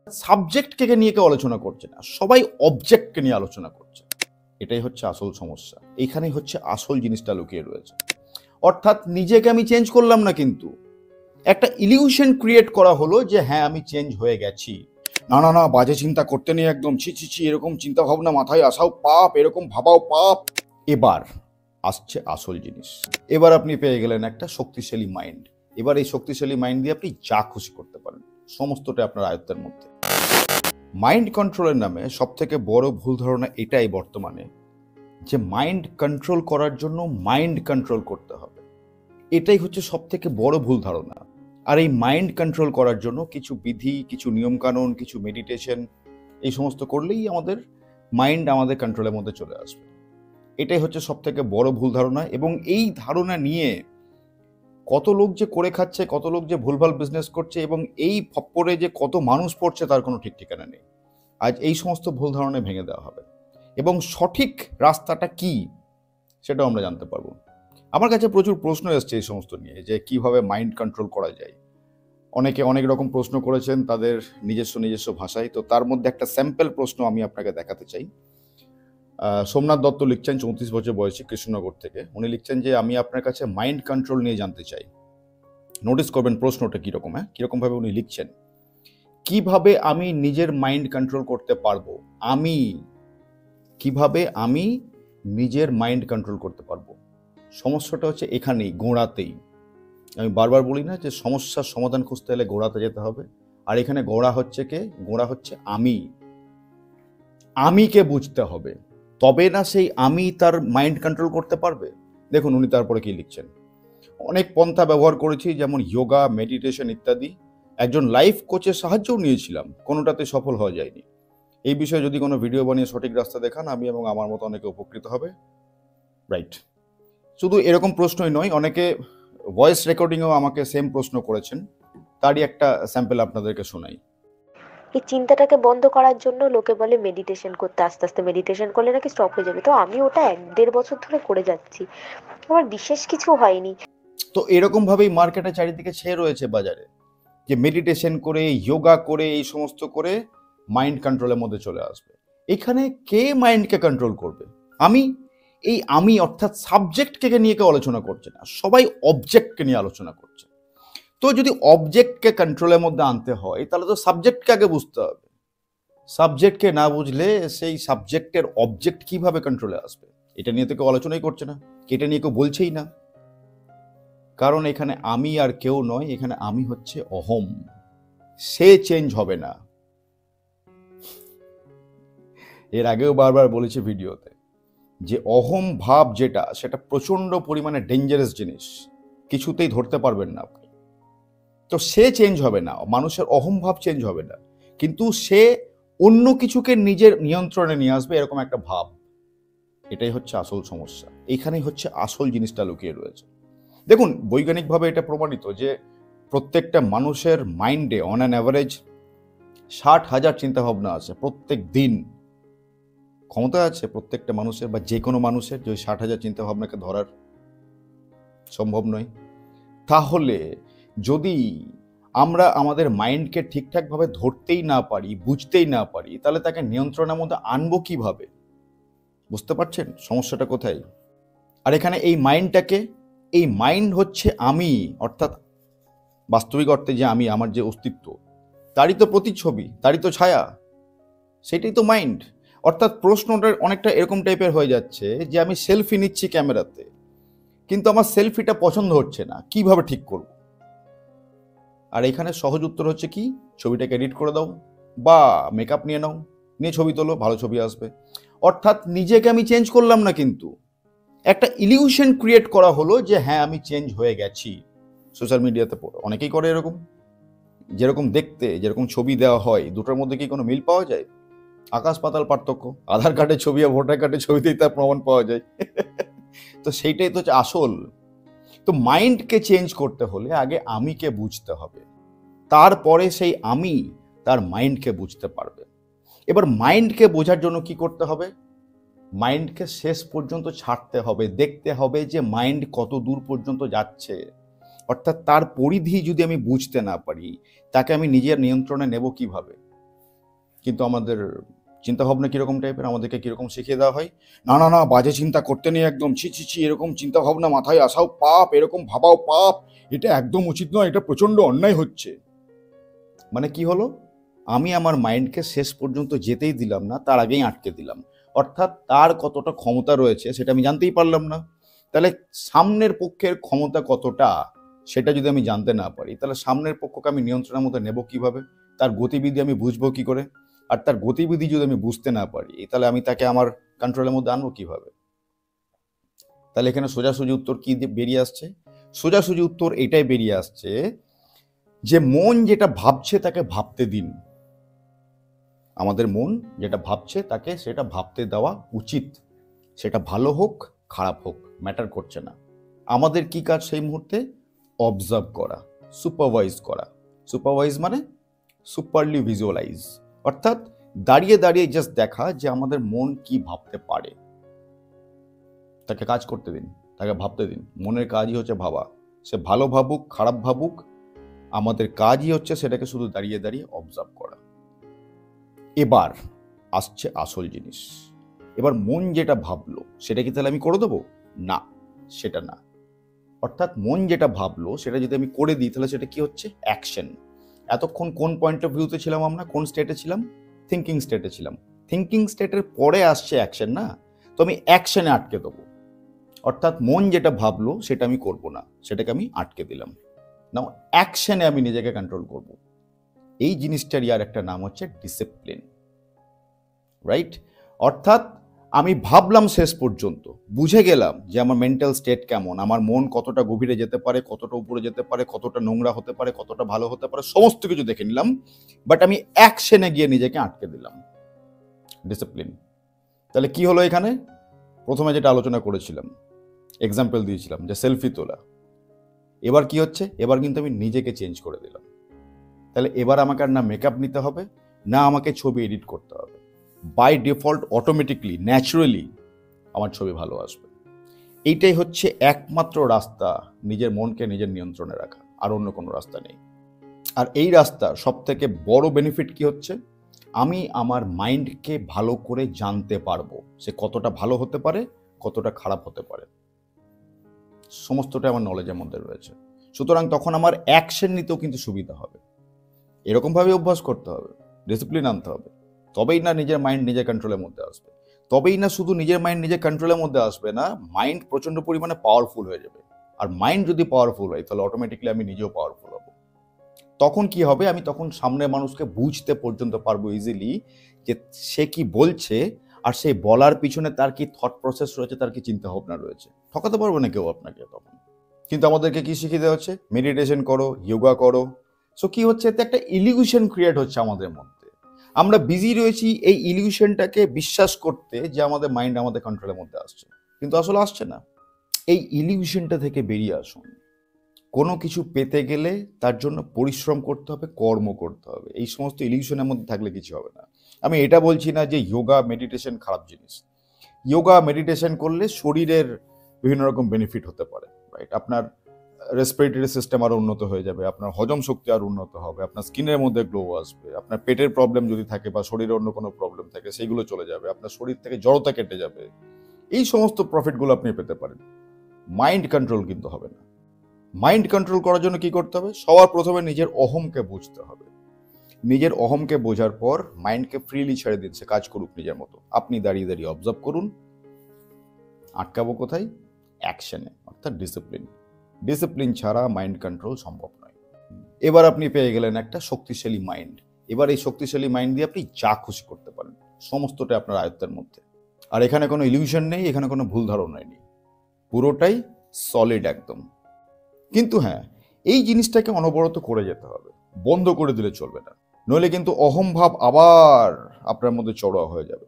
সাবজেক্টকে নিয়ে কেউ আলোচনা করছে না, সবাই অবজেক্টকে নিয়ে আলোচনা করছে। এটাই হচ্ছে আসল সমস্যা, এখানেই হচ্ছে আসল জিনিসটা লুকিয়ে রয়েছে। অর্থাৎ নিজেকে আমি চেঞ্জ করলাম না, কিন্তু একটা ইলিউশন ক্রিয়েট করা হলো যে হ্যাঁ আমি চেঞ্জ হয়ে গেছি। না না না, বাজে চিন্তা করতে নেই একদম, ছি ছি ছি, এরকম চিন্তা ভাবনা মাথায় আসাও পাপ, এরকম ভাবাও পাপ। এবার আসছে আসল জিনিস। এবার আপনি পেয়ে গেলেন একটা শক্তিশালী মাইন্ড। এবার এই শক্তিশালী মাইন্ড দিয়ে আপনি যা খুশি করতে পারেন, সমস্তটা আপনার আয়ত্তের মধ্যে। মাইন্ড কন্ট্রোলের নামে সব থেকে বড় ভুল ধারণা এটাই বর্তমানে, যে মাইন্ড কন্ট্রোল করার জন্য মাইন্ড কন্ট্রোল করতে হবে। এটাই হচ্ছে সব থেকে বড় ভুল ধারণা। আর এই মাইন্ড কন্ট্রোল করার জন্য কিছু বিধি, কিছু নিয়মকানুন, কিছু মেডিটেশন, এই সমস্ত করলেই আমাদের মাইন্ড আমাদের কন্ট্রোলের মধ্যে চলে আসবে। এটাই হচ্ছে সব থেকে বড় ভুল ধারণা। এবং এই ধারণা নিয়ে কত লোক যে করে খাচ্ছে, কত লোক যে ভুলভাল বিজনেস করছে, এবং এই ফপ্পরে যে কত মানুষ পড়ছে তার কোনো ঠিক ঠিকানা নেই। আজ এই সমস্ত ভুল ধারণা ভেঙে দেওয়া হবে এবং সঠিক রাস্তাটা কি সেটাও আমরা জানতে পারবো। আমার কাছে প্রচুর প্রশ্ন এসছে এই সমস্ত নিয়ে, যে কিভাবে মাইন্ড কন্ট্রোল করা যায়। অনেকে অনেক রকম প্রশ্ন করেছেন তাদের নিজস্ব ভাষায়। তো তার মধ্যে একটা স্যাম্পল প্রশ্ন আমি আপনাকে দেখাতে চাই। সোমনাথ দত্ত লিখছেন, 34 বছর বয়সী, কৃষ্ণনগর থেকে। উনি লিখছেন যে আমি আপনার কাছে মাইন্ড কন্ট্রোল নিয়ে জানতে চাই। নোটিস করবেন প্রশ্নটা কিরকম, কিরকম ভাবে উনি লিখছেন। কিভাবে আমি নিজের মাইন্ড কন্ট্রোল করতে পারবো, কিভাবে আমি নিজের মাইন্ড কন্ট্রোল করতে পারবো। সমস্যাটা হচ্ছে এখানেই, গোড়াতেই। আমি বারবার বলি না যে সমস্যার সমাধান খুঁজতে হলে গোড়াতে যেতে হবে। আর এখানে গোড়া হচ্ছে কে? গোড়া হচ্ছে আমিকে বুঝতে হবে, তবে না সেই আমি তার মাইন্ড কন্ট্রোল করতে পারবে। দেখুন উনি তারপরে কি লিখছেন। অনেক পন্থা ব্যবহার করেছি, যেমন যোগা, মেডিটেশন ইত্যাদি। একজন লাইফ কোচের সাহায্যও নিয়েছিলাম, কোনোটাতে সফল হওয়া যায়নি। এই বিষয়ে যদি কোনো ভিডিও বানিয়ে সঠিক রাস্তা দেখান, আমি এবং আমার মতো অনেকে উপকৃত হবে। রাইট। শুধু এরকম প্রশ্নই নয়, অনেকে ভয়েস রেকর্ডিংয়েও আমাকে সেম প্রশ্ন করেছেন। তারই একটা স্যাম্পল আপনাদেরকে শোনাই। এই চিন্তাটাকে বন্ধ করার জন্য লোকে বলে মেডিটেশন করতে, আস্তে আস্তে মেডিটেশন করলে নাকি স্টপ হয়ে যাবে। তো আমি ওটা 1-1.5 বছর ধরে করে যাচ্ছি, আমার বিশেষ কিছু হয়নি। তো এরকম ভাবেই মার্কেটে চারিদিকে ছেয়ে রয়েছে বাজারে, যে মেডিটেশন করে, যোগা করে, এই সমস্ত করে মাইন্ড কন্ট্রোলের মধ্যে চলে আসবে। এখানে কে মাইন্ডকে কন্ট্রোল করবে? আমি অর্থাৎ সাবজেক্টকে নিয়ে কেউ আলোচনা করছে না, সবাই অবজেক্টকে নিয়ে আলোচনা করছে। তো যদি অবজেক্টকে কন্ট্রোলের মধ্যে আনতে হয়, তাহলে তো সাবজেক্টকে আগে বুঝতে হবে। সাবজেক্টকে না বুঝলে সেই সাবজেক্টের অবজেক্ট কিভাবে কন্ট্রোলে আসবে? এটা নিয়ে তো কেউ আলোচনাই করছে না, এটা নিয়ে কেউ বলছেই না। কারণ এখানে আমি আর কেউ নয়, এখানে আমি হচ্ছে অহম। সে চেঞ্জ হবে না। এর আগেও বারবার বলেছি ভিডিওতে, যে অহম ভাব যেটা, সেটা প্রচন্ড পরিমাণে ডেঞ্জারাস জিনিস, কিছুতেই ধরতে পারবেন না আপনি। তো সে চেঞ্জ হবে না, মানুষের অহম ভাব চেঞ্জ হবে না, কিন্তু সে অন্য কিছুকে নিজের নিয়ন্ত্রণে নিয়ে আসবে, এরকম একটা ভাব। এটাই হচ্ছে আসল সমস্যা, এখানেই হচ্ছে আসল জিনিসটা লুকিয়ে রয়েছে। দেখুন বৈজ্ঞানিকভাবে এটা প্রমাণিত যে প্রত্যেকটা মানুষের মাইন্ডে অন অ্যান অ্যাভারেজ 60,000 চিন্তাভাবনা আছে প্রত্যেক দিন। ক্ষমতা আছে প্রত্যেকটা মানুষের, বা যে কোনো মানুষের, যে 60,000 চিন্তাভাবনাকে ধরার? সম্ভব নয়। তাহলে যদি আমরা আমাদের মাইন্ডকে ঠিকঠাকভাবে ধরতেই না পারি, বুঝতেই না পারি, তাহলে তাকে নিয়ন্ত্রণের মধ্যে আনবো কিভাবে? বুঝতে পারছেন সমস্যাটা কোথায়? আর এখানে এই মাইন্ডটাকে, এই মাইন্ড হচ্ছে আমি, অর্থাৎ বাস্তবিক অর্থে যে আমি, আমার যে অস্তিত্ব, তারই তো প্রতিচ্ছবি, তারই তো ছায়া, সেটাই তো মাইন্ড। অর্থাৎ প্রশ্নটা অনেকটা এরকম টাইপের হয়ে যাচ্ছে যে আমি সেলফি নিচ্ছি ক্যামেরাতে, কিন্তু আমার সেলফিটা পছন্দ হচ্ছে না, কিভাবে ঠিক করব? আর এখানে সহজ উত্তর হচ্ছে কি, ছবিটাকে এডিট করে দাও বা মেকআপ নিয়ে নাও, নিয়ে ছবি তোলো, ভালো ছবি আসবে। অর্থাৎ নিজেকে আমি চেঞ্জ করলাম না, কিন্তু একটা ইলিউশন ক্রিয়েট করা হলো যে হ্যাঁ আমি চেঞ্জ হয়ে গেছি। সোশ্যাল মিডিয়াতে অনেকেই করে এরকম, যেরকম দেখতে, যেরকম ছবি দেওয়া হয়, দুটোর মধ্যে কি কোনো মিল পাওয়া যায়? আকাশ পাতাল পার্থক্য। আধার কার্ডের ছবি আর ভোটার কার্ডের ছবিতেই তার প্রমাণ পাওয়া যায়। তো সেইটাই তো হচ্ছে আসল। তো মাইন্ডকে চেঞ্জ করতে হলে আগে আমিকে বুঝতে হবে, তারপরে সেই আমি তার মাইন্ডকে বুঝতে পারবে। এবার মাইন্ডকে বোঝার জন্য কি করতে হবে? মাইন্ডকে শেষ পর্যন্ত ছাড়তে হবে, দেখতে হবে যে মাইন্ড কত দূর পর্যন্ত যাচ্ছে। অর্থাৎ তার পরিধি যদি আমি বুঝতে না পারি, তাকে আমি নিজের নিয়ন্ত্রণে নেব কিভাবে? কিন্তু আমাদের চিন্তাভাবনা কীরকম টাইপের, আমাদেরকে কীরকম শিখিয়ে দেওয়া হয়, না না না বাজে চিন্তা করতে নেই একদম, ছি ছি ছি, এরকম চিন্তাভাবনা মাথায় আসাও পাপ, এরকম ভাবাও পাপ, এটা একদম উচিত নয়, এটা প্রচণ্ড অন্যায় হচ্ছে। মানে কি হলো, আমি আমার মাইন্ডকে শেষ পর্যন্ত যেতেই দিলাম না, তার আগেই আটকে দিলাম। অর্থাৎ তার কতটা ক্ষমতা রয়েছে সেটা আমি জানতেই পারলাম না। তাহলে সামনের পক্ষের ক্ষমতা কতটা সেটা যদি আমি জানতে না পারি, তাহলে সামনের পক্ষকে আমি নিয়ন্ত্রণের মধ্যে নেব কিভাবে, তার গতিবিধি আমি বুঝবো কি করে, আর তার গতিবিধি যদি আমি বুঝতে না পারি তাহলে আমি তাকে আমার কন্ট্রোলের মধ্যে আনবো কিভাবে। তাহলে এখানে সোজাসুজি উত্তর কি বেরিয়ে আসছে? সোজাসুজি উত্তর এটাই বেরিয়ে আসছে যে মন যেটা ভাবছে তাকে ভাবতে দিন। আমাদের মন যেটা ভাবছে তাকে সেটা ভাবতে দেওয়া উচিত, সেটা ভালো হোক খারাপ হোক ম্যাটার করছে না। আমাদের কি কাজ সেই মুহূর্তে? অবজার্ভ করা, সুপারভাইজ করা। সুপারভাইজ মানে সুপারলি ভিজুয়ালাইজ, অর্থাৎ দাঁড়িয়ে দাঁড়িয়ে জাস্ট দেখা যে আমাদের মন কি ভাবতে পারে। তাকে কাজ করতে দিন, তাকে ভাবতে দিন। মনের কাজই হচ্ছে ভাবা, সে ভালো ভাবুক খারাপ ভাবুক, আমাদের কাজই হচ্ছে সেটাকে শুধু দাঁড়িয়ে দাঁড়িয়ে অবজার্ভ করা। এবার আসছে আসল জিনিস। এবার মন যেটা ভাবলো সেটা কি তাহলে আমি করে দেবো? না, সেটা না। অর্থাৎ মন যেটা ভাবলো সেটা যদি আমি করে দিই তাহলে সেটা কি হচ্ছে? অ্যাকশন। এতক্ষণ কোন পয়েন্ট অফ ভিউতে ছিলাম আমরা? কোন স্টেটে ছিলাম? থিঙ্কিং স্টেটে ছিলাম। থিঙ্কিং স্টেটের পরে আসছে অ্যাকশন না, তো আমি অ্যাকশনে আটকে দেবো। অর্থাৎ মন যেটা ভাবলো সেটা আমি করব না, সেটাকে আমি আটকে দিলাম। নাও অ্যাকশনে আমি নিজেকে কন্ট্রোল করব। এই জিনিসটারই আর একটা নাম হচ্ছে ডিসিপ্লিন, রাইট? অর্থাৎ আমি ভাবলাম শেষ পর্যন্ত, বুঝে গেলাম যে আমার মেন্টাল স্টেট কেমন, আমার মন কতটা গভীরে যেতে পারে, কতটা উপরে যেতে পারে, কতটা নোংরা হতে পারে, কতটা ভালো হতে পারে, সমস্ত কিছু দেখে নিলাম, বাট আমি অ্যাকশনে গিয়ে নিজেকে আটকে দিলাম। ডিসিপ্লিন। তাহলে কি হলো এখানে? প্রথমে যেটা আলোচনা করেছিলাম, এক্সাম্পল দিয়েছিলাম যে সেলফি তোলা, এবার কি হচ্ছে? এবার কিন্তু আমি নিজেকে চেঞ্জ করে দিলাম। তাহলে এবার আমাকে আর না মেকআপ নিতে হবে, না আমাকে ছবি এডিট করতে হবে। বাই ডিফল্ট অটোমেটিকলি ন্যাচারালি আমার ছবি ভালো আসবে। এইটাই হচ্ছে একমাত্র রাস্তা নিজের মনকে নিজের নিয়ন্ত্রণে রাখা, আর অন্য কোনো রাস্তা নেই। আর এই রাস্তা সব থেকে বড় বেনিফিট কি হচ্ছে? আমি আমার মাইন্ডকে ভালো করে জানতে পারবো, সে কতটা ভালো হতে পারে, কতটা খারাপ হতে পারে, সমস্তটা আমার নলেজের মধ্যে রয়েছে। সুতরাং তখন আমার অ্যাকশন নিতেও কিন্তু সুবিধা হবে। এরকমভাবে অভ্যাস করতে হবে, ডিসিপ্লিন আনতে হবে, তবেই না নিজের মাইন্ড নিজের কন্ট্রোলের মধ্যে আসবে। তবেই না শুধু নিজের মাইন্ড নিজের কন্ট্রোলের মধ্যে আসবে না, মাইন্ড প্রচণ্ড পরিমাণে পাওয়ারফুল হয়ে যাবে। আর মাইন্ড যদি পাওয়ারফুল হয় তাহলে অটোমেটিকলি আমি নিজেও পাওয়ারফুল হব। তখন কি হবে? আমি তখন সামনের মানুষকে বুঝতে পর্যন্ত পারবো ইজিলি যে সে কি বলছে, আর সেই বলার পিছনে তার কি থট প্রসেস রয়েছে, তার কি চিন্তা ভাবনা রয়েছে। ঠকাতে পারবো না কেউ আপনাকে তখন। কিন্তু আমাদেরকে কি শিখিয়ে দেওয়া হচ্ছে? মেডিটেশন করো, যোগা করো। সো কি হচ্ছে? এতে একটা ইলিউশন ক্রিয়েট হচ্ছে আমাদের মধ্যে। আমরা বিজি রয়েছি এই ইলিউশনটাকে বিশ্বাস করতে যে আমাদের মাইন্ড আমাদের কন্ট্রোলের মধ্যে আসছে, কিন্তু আসলে আসছে না। এই ইলিউশনটা থেকে বেরিয়ে আসুন। কোনো কিছু পেতে গেলে তার জন্য পরিশ্রম করতে হবে, কর্ম করতে হবে। এই সমস্ত ইলিউশনের মধ্যে থাকলে কিছু হবে না। আমি এটা বলছি না যে যোগা মেডিটেশন খারাপ জিনিস। যোগা মেডিটেশন করলে শরীরের বিভিন্ন রকম বেনিফিট হতে পারে, রাইট? আপনার রেসপিরেটরি সিস্টেম আরও উন্নত হয়ে যাবে, আপনার হজম শক্তি আরও উন্নত হবে, আপনার স্কিনের মধ্যে গ্লো আসবে, আপনার পেটের প্রবলেম যদি থাকে বা শরীরে অন্য কোনো প্রবলেম থাকে সেইগুলো চলে যাবে, আপনার শরীর থেকে জড়তা কেটে যাবে। এই সমস্ত প্রফিটগুলো আপনি পেতে পারেন। মাইন্ড কন্ট্রোল কিন্তু হবে না। মাইন্ড কন্ট্রোল করার জন্য কি করতে হবে? সবার প্রথমে নিজের অহমকে বুঝতে হবে। নিজের অহমকে বোঝার পর মাইন্ডকে ফ্রিলি ছেড়ে দিন, সে কাজ করুক নিজের মতো। আপনি দাঁড়িয়ে দাঁড়িয়ে অবজার্ভ করুন। আটকাবো কোথায়? অ্যাকশনে, অর্থাৎ ডিসিপ্লিন। ডিসিপ্লিন ছাড়া মাইন্ড কন্ট্রোল সম্ভব নয়। এবার আপনি পেয়ে গেলেন একটা শক্তিশালী মাইন্ড। এবার এই শক্তিশালী মাইন্ড দিয়ে আপনি যা খুশি করতে পারেন, সমস্তটা আপনার আয়ত্তের মধ্যে। আর এখানে কোনো ইলিউশন নেই, এখানে কোনো ভুল ধারণাই নেই, পুরোটাই সলিড একদম। কিন্তু হ্যাঁ, এই জিনিসটাকে অনবরত করে যেতে হবে, বন্ধ করে দিলে চলবে না। নইলে কিন্তু অহম ভাব আবার আপনার মধ্যে চড়া হয়ে যাবে।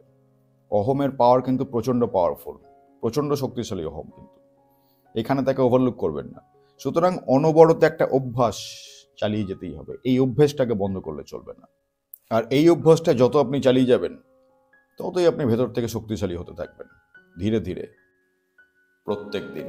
অহমের পাওয়ার কিন্তু প্রচণ্ড পাওয়ারফুল, প্রচণ্ড শক্তিশালী অহম, কিন্তু এখানে তাকে ওভারলুক করবেন না। সুতরাং অনবরত একটা অভ্যাস চালিয়ে যেতেই হবে, এই অভ্যাসটাকে বন্ধ করলে চলবে না। আর এই অভ্যাসটা যত আপনি চালিয়ে যাবেন ততই আপনি ভেতর থেকে শক্তিশালী হতে থাকবেন, ধীরে ধীরে, প্রত্যেক দিন।